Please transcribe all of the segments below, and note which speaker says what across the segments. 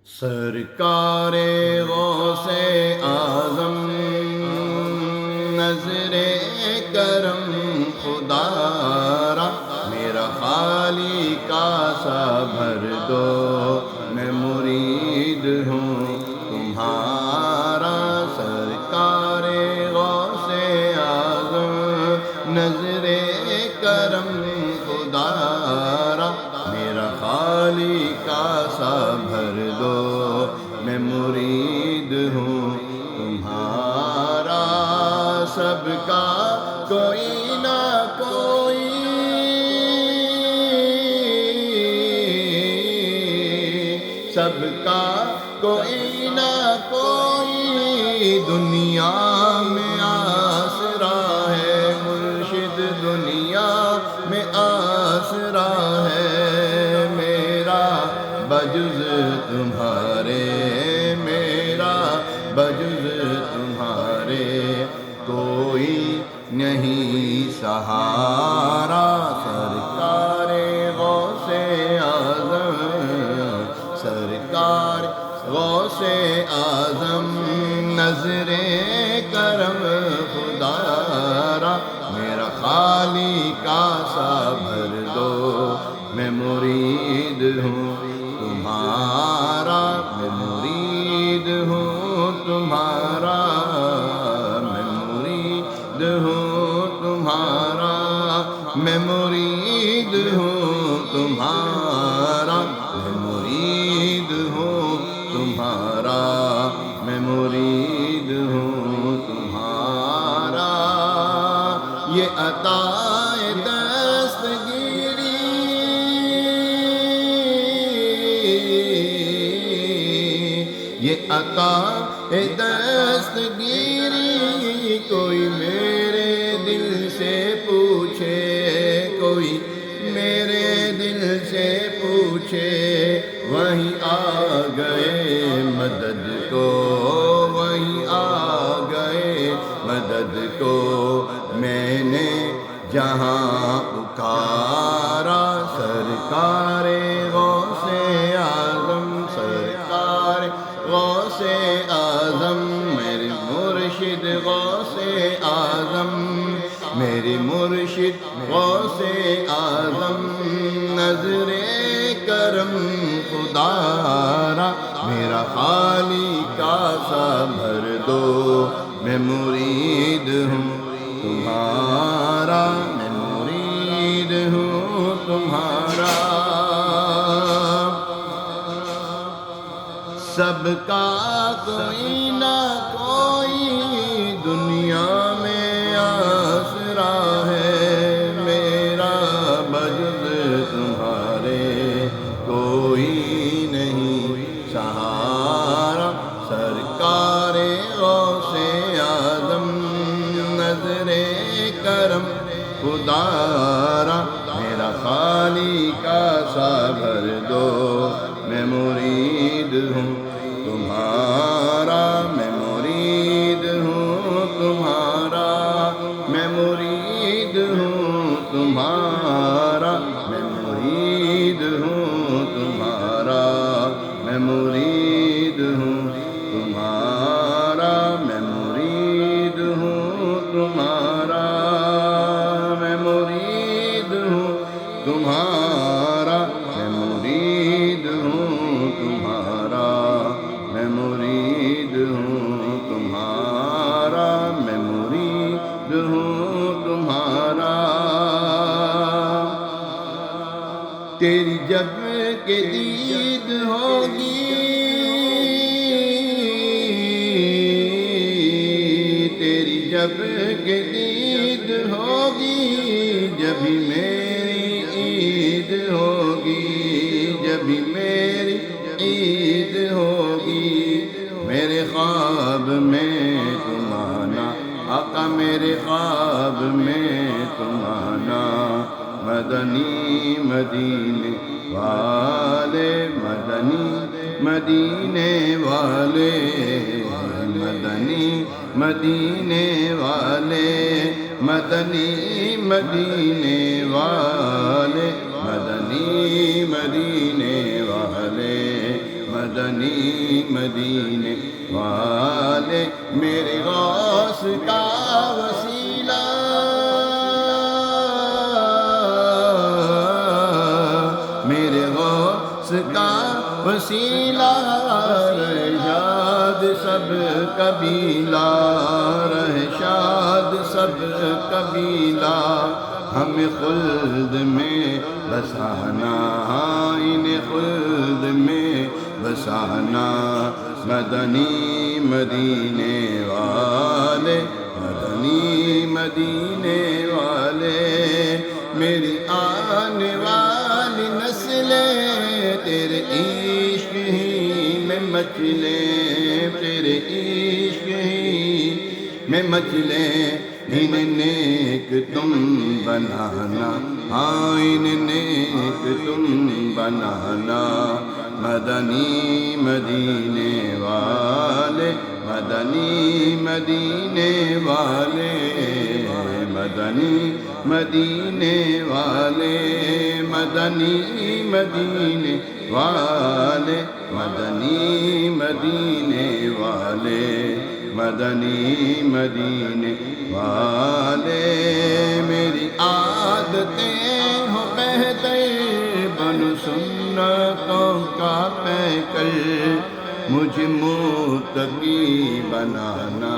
Speaker 1: سرکار غوث اعظم نظر کرم خدا را میرا خالی کاسا بھر دو، میں مرید ہوں تمہارا۔ سرکار غوث اعظم نظر کرم خدا را میرا خالی کاسا بھر دو، میں مرید ہوں تمہارا۔ سب کا کوئی نہ کوئی سب کا کوئی نہ کوئی دنیا میں آسرا ہے، مرشد دنیا میں آسرا ہے میرا بجز تمہارے، میرا بجز تمہارے کوئی نہیں سہارا۔ سرکار غوث اعظم، سرکار غوث اعظم نظر کرم خدا را میرا خالی کاسا بھر دو، میں مرید ہوں تمہارا، میں مرید ہوں تمہارا، میں مرید ہوں تمہارا، میں مرید ہوں تمہارا، میں مرید ہوں تمہارا، میں مرید ہوں تمہارا۔ یہ عطا دستگیری یہ عطا دستگیری کوئی میرے دل سے پوچھے، کوئی میرے دل سے پوچھے، وہیں آ گئے مدد کو، وہیں آ گئے مدد کو۔ میں نے جہاں پکارا سرکار غوث اعظم، سرکار غوث اعظم میرے مرشد غوث اعظم، میرے مرشد غوث اعظم نظر کرم خدا را میرا خالی کاسا بھر دو، میں مرید ہوں تمہارا، میں مرید ہوں تمہارا۔ سب کا کوئی نہ کوئی دنیا میں آسرا ہے میرا بجز تمہارے کوئی نہیں سہارا۔ سرکار غوث اعظم نظر کرم خدا را میرا خالی کاسا بھر دو، میں مرید ہوں تمہارا، میں مرید ہوں تمہارا، میں مرید ہوں تمہارا، میں مرید ہوں تمہارا، میں مرید ہوں تمہارا، میں مرید ہوں تمہارا، میں مرید ہوں تمہارا، میں مرید ہوں تمہارا، میں مرید ہوں تمہارا، میں مرید ہوں تمہارا۔ تیری جب کہ دید ہوگی، تیری جب کہ دید ہوگی، جبھی میری عید ہوگی، جبھی میری عید ہوگی۔ میرے خواب میں تم آنا آقا، میرے خواب میں تم آنا، مدنی مدینے والے، مدنی مدینے والے، مدنی مدینے والے، مدنی مدینے والے، مدنی مدینے والے، مدنی مدینے والے میرے غوث کا وسیلہ میرے غوث کا وسیلہ رہے شاد سب قبیلہ رہے شاد سب قبیلہ ہمیں خلد میں بسانا انہیں خلد میں بسانا مدنی مدینے والے مدنی مدینے والے میری آنے والی نسلیں تیرے عشق ہی میں مچلیں تیرے عشق ہی میں مچلیں انہیں نیک تم بنانا ہاں انہیں نیک تم بنانا مدنی مدینے والے مدنی مدینے والے مدنی مدینے والے مدنی مدینے والے مدنی مدینے والے مدنی مدینے والے میری عادتیں ہو بہتر بن سنتوں کا پیکر مجھے متقی بنانا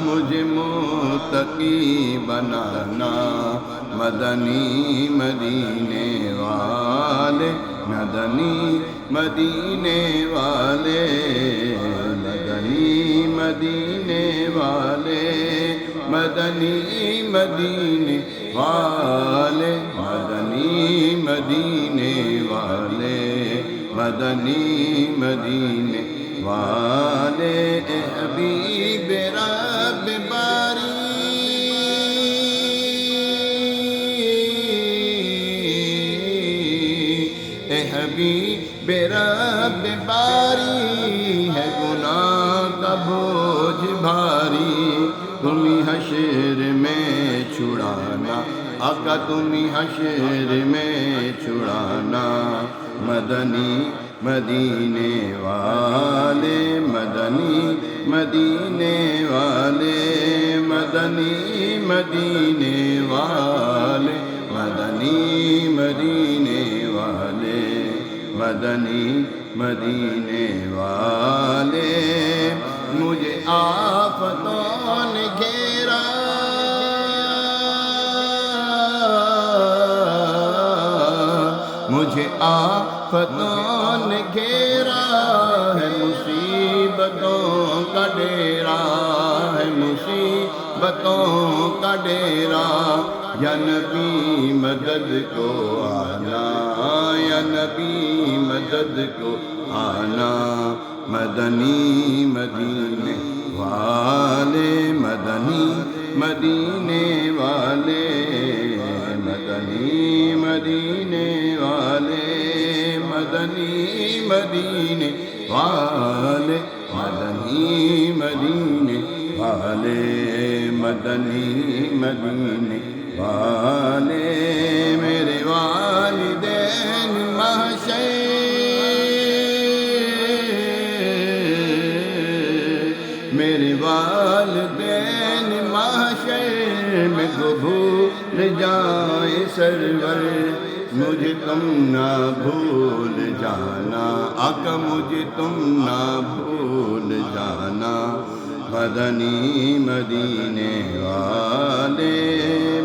Speaker 1: مجھے متقی بنانا مدنی مدینے والے مدنی مدینے والے مدنی مدینے والے مدنی مدینے والے مدنی مدینے والے مدنی مدینے والے اے حبیب رب باری اے حبیب رب باری ہے گناہ کا بوجھ بھاری تمہیں حشر میں چھڑانا آقا تمہیں حشر میں چھڑانا مدنی مدینے والے مدنی مدینے والے مدنی مدینے والے مدنی مدینے والے مدنی مدینے والے مجھے آفتوں نے گھیرا مجھے آفتوں نے گھیرا ہے مصیبتوں کا ڈیرا ہے مصیبتوں کا ڈیرا یا نبی مدد کو آنا یا نبی مدد کو آنا مدنی مدینے والے مدنی مدینے والے مدنی مدینے والے مدنی مدینے والے مدنی مدینے والے مدنی مدینے والے میرے والدین محشر میرے والدین محشر میں تو بھول جائے سرور مجھے تم نہ بھول جانا آقا مجھے تم نہ بھول جانا مدنی مدینے والے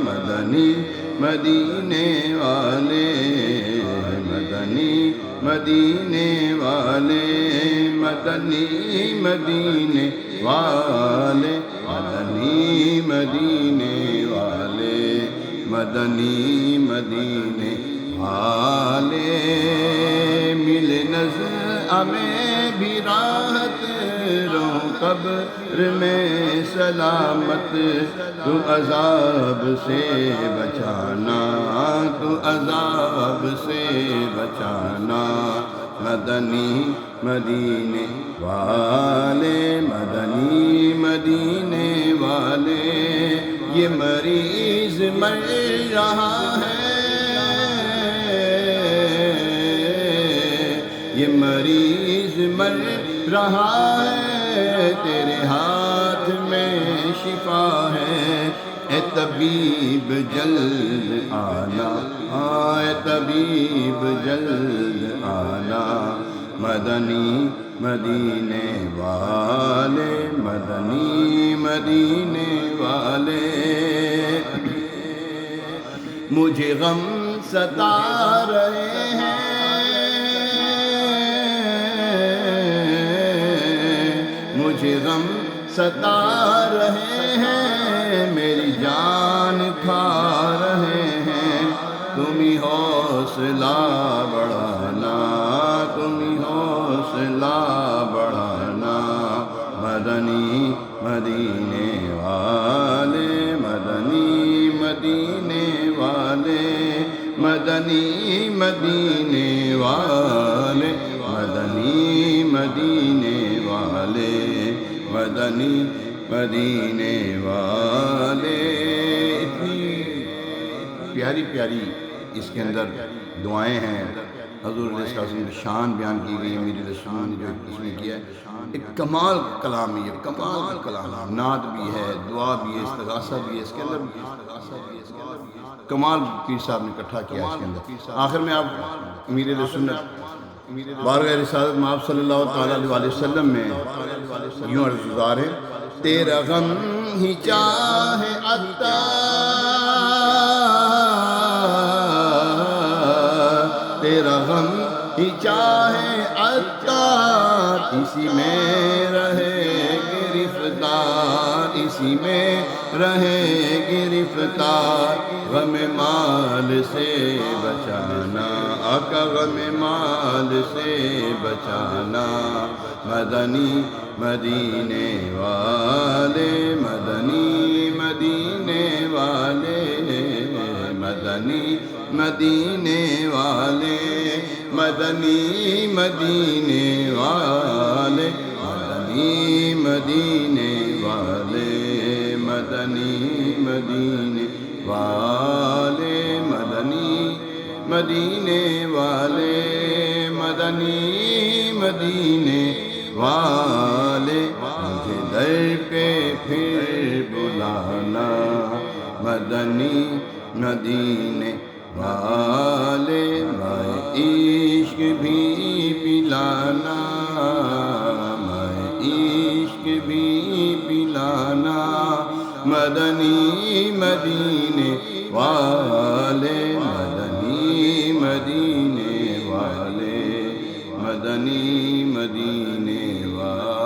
Speaker 1: مدنی مدینے والے مدنی مدینے والے مدنی مدینے والے مدنی مدینے والے مدنی مدینے والے مل نظر ہمیں بھی راحت رہوں قبر میں سلامت تو عذاب سے بچانا تو عذاب سے بچانا مدنی مدینے والے مدنی مدینے والے یہ مریض مر رہا ہے یہ مریض کر رہا ہے، تیرے ہاتھ میں شفا ہے، اے طبیب جلد آنا، اے طبیب جلد آنا، مدنی مدینے والے، مدنی مدینے والے۔ مجھے غم ستا رہے ہیں، مجھے غم ستا رہے ہیں، میری جان کھا رہے ہیں، تم ہی حوصلہ بڑھانا، تم ہی حوصلہ بڑھانا، مدنی مدینے والے، مدنی مدینے والے، مدنی مدینے والے، مدنی مدینے والے، مدنی مدینے والے۔ اتنی پیاری پیاری اس کے اندر دعائیں ہیں، حضور علیہ السلام کی شان بیان کی گئی ہے، میری رسول نے جو اس میں کیا ہے، ایک کمال کلام ہے، یہ کمال کا کلام ہے، نعت بھی ہے، دعا بھی ہے، استغاثہ بھی ہے، اس کے اندر کمال پیر صاحب نے اکٹھا کیا ہے اس کے اندر۔ آخر میں آپ میرے رسول بارگاہ رسالت میں آپ صلی اللہ تعالیٰ علیہ وسلم میں یوں عرض گزار ہے، تیرا غم ہی چاہے عطار، تیرا غم ہی چاہے عطار، اسی میں رہے گرفتار، اسی میں رہے گرفتار، غم مال سے بچانا، آقا غم مال سے بچانا، مدنی مدینے والے، مدنی مدینے والے، مدنی مدینے والے، مدنی مدینے والے، مدنی مدینے والے، مدنی مدینے والے، مدنی مدینے والے، مدنی مدینے والے، مجھے در پہ پھر بلانا، مدنی مدینے والے، میں عشق بھی پلانا، میں عشق بھی پلانا، مدنی مدینے والے، مدنی مدینے والے، مدنی مدینے والے۔